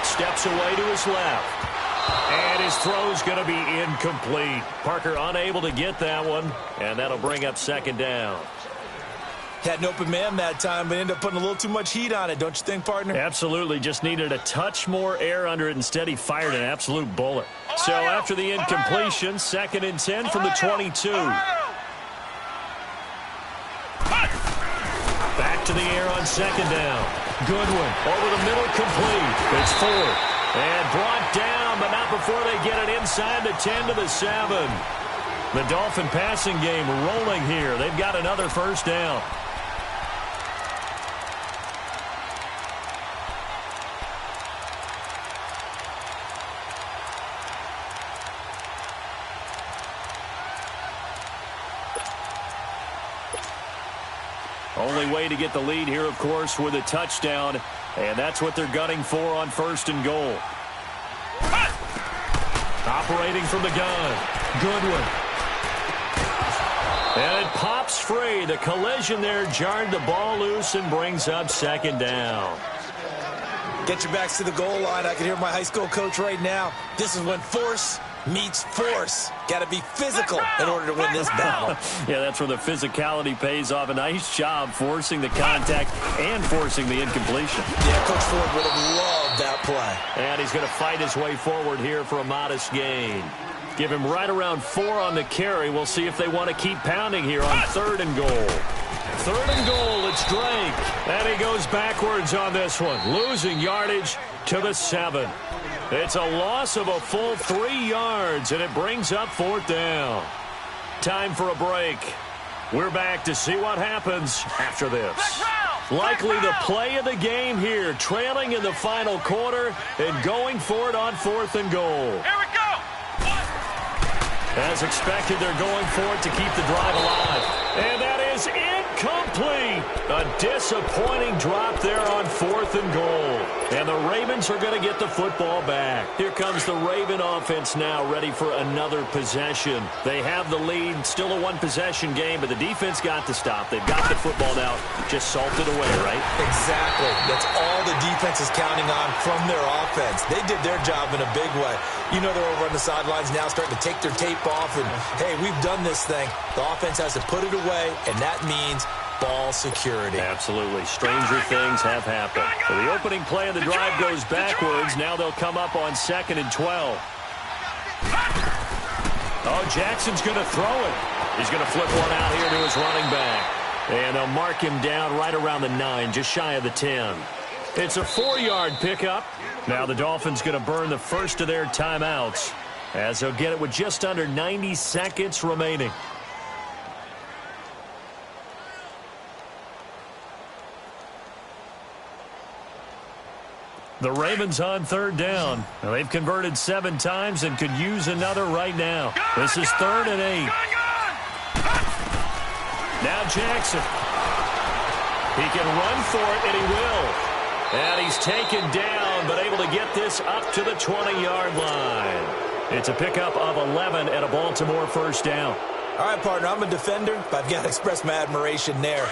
steps away to his left. And his throw's going to be incomplete. Parker unable to get that one, and that'll bring up second down. Had an open man that time, but ended up putting a little too much heat on it, don't you think, partner? Absolutely. Just needed a touch more air under it. Instead, he fired an absolute bullet. So after the incompletion, second and 10 from the 22. Back to the air on second down. Goodwin over the middle, complete. It's fourth. And brought down, but not before they get it inside the 10 to the 7. The Dolphin passing game rolling here. They've got another first down. Only way to get the lead here, of course, with a touchdown. And that's what they're gunning for on first and goal. Operating from the gun. Goodwin. And it pops free. The collision there jarred the ball loose and brings up second down. Get your backs to the goal line. I can hear my high school coach right now. This is when force meets force. Got to be physical in order to win this battle. Yeah, that's where the physicality pays off. A nice job forcing the contact and forcing the incompletion. Yeah, Coach Ford would have loved that play. And he's going to fight his way forward here for a modest gain. Give him right around 4 on the carry. We'll see if they want to keep pounding here on third and goal. Third and goal, it's Drake. And he goes backwards on this one, losing yardage to the 7. It's a loss of a full 3 yards, and it brings up fourth down. Time for a break. We're back to see what happens after this. Likely the play of the game here, trailing in the final quarter and going for it on fourth and goal. Here we go. As expected, they're going for it to keep the drive alive. And that is incomplete. A disappointing drop there on fourth and goal. And the Ravens are going to get the football back. Here comes the Raven offense now, ready for another possession. They have the lead, still a one-possession game, but the defense got to stop. They've got the football now, just salted away, right? Exactly. That's all the defense is counting on from their offense. They did their job in a big way. You know they're over on the sidelines now starting to take their tape off, and, hey, we've done this thing. The offense has to put it away, and that means ball security. Absolutely. Stranger things have happened. So the opening play of the drive goes backwards. Now they'll come up on 2nd and 12. Oh, Jackson's going to throw it. He's going to flip one out here to his running back. And they'll mark him down right around the 9, just shy of the 10. It's a 4-yard pickup. Now the Dolphins going to burn the first of their timeouts as they'll get it with just under 90 seconds remaining. The Ravens on third down. Now, they've converted 7 times and could use another right now. This is 3rd and 8. Now Jackson. He can run for it, and he will. And he's taken down, but able to get this up to the 20-yard line. It's a pickup of 11 and a Baltimore first down. All right, partner, I'm a defender, but I've got to express my admiration there.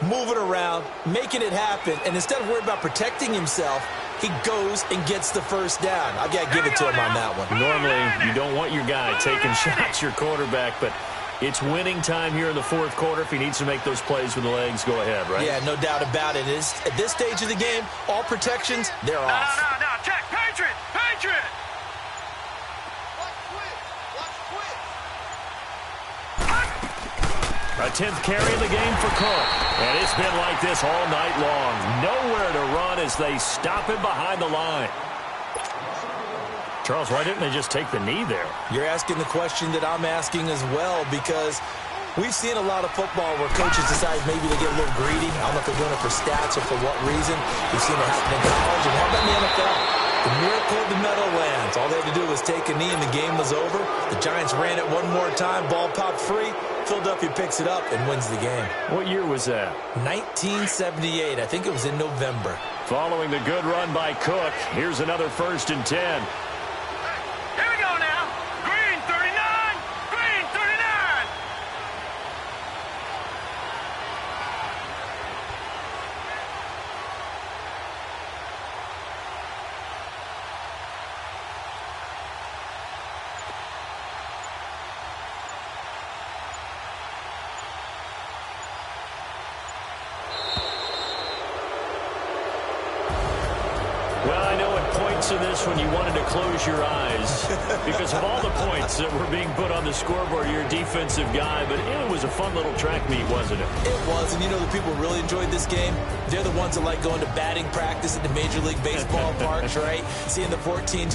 Moving around, making it happen, and instead of worrying about protecting himself, he goes and gets the first down. I've got to give it to him on that one. Normally, you don't want your guy taking shots, your quarterback, but it's winning time here in the 4th quarter. If he needs to make those plays with the legs, go ahead, right? Yeah, no doubt about it. At this stage of the game, all protections, they're off. No. Check. Patriot. A 10th carry in the game for Cook. And it's been like this all night long. Nowhere to run as they stop him behind the line. Charles, why didn't they just take the knee there? You're asking the question that I'm asking as well, because we've seen a lot of football where coaches decide maybe to get a little greedy. I don't know if they're doing it for stats or for what reason. We've seen it happen in college. And how about in the NFL? The miracle of the Meadowlands. All they had to do was take a knee and the game was over. The Giants ran it one more time. Ball popped free. Philadelphia picks it up and wins the game. What year was that? 1978. I think it was in November. Following the good run by Cook, here's another 1st and 10. Here we go now. Green 39. Green 39. Well, I know at points in this when you wanted to close your eyes because of all the points that were being put on the scoreboard. You're a defensive guy, but it was a fun little track meet, wasn't it? It was, and you know the people who really enjoyed this game? They're the ones that like going to batting practice at the Major League Baseball parks, right? Seeing the 14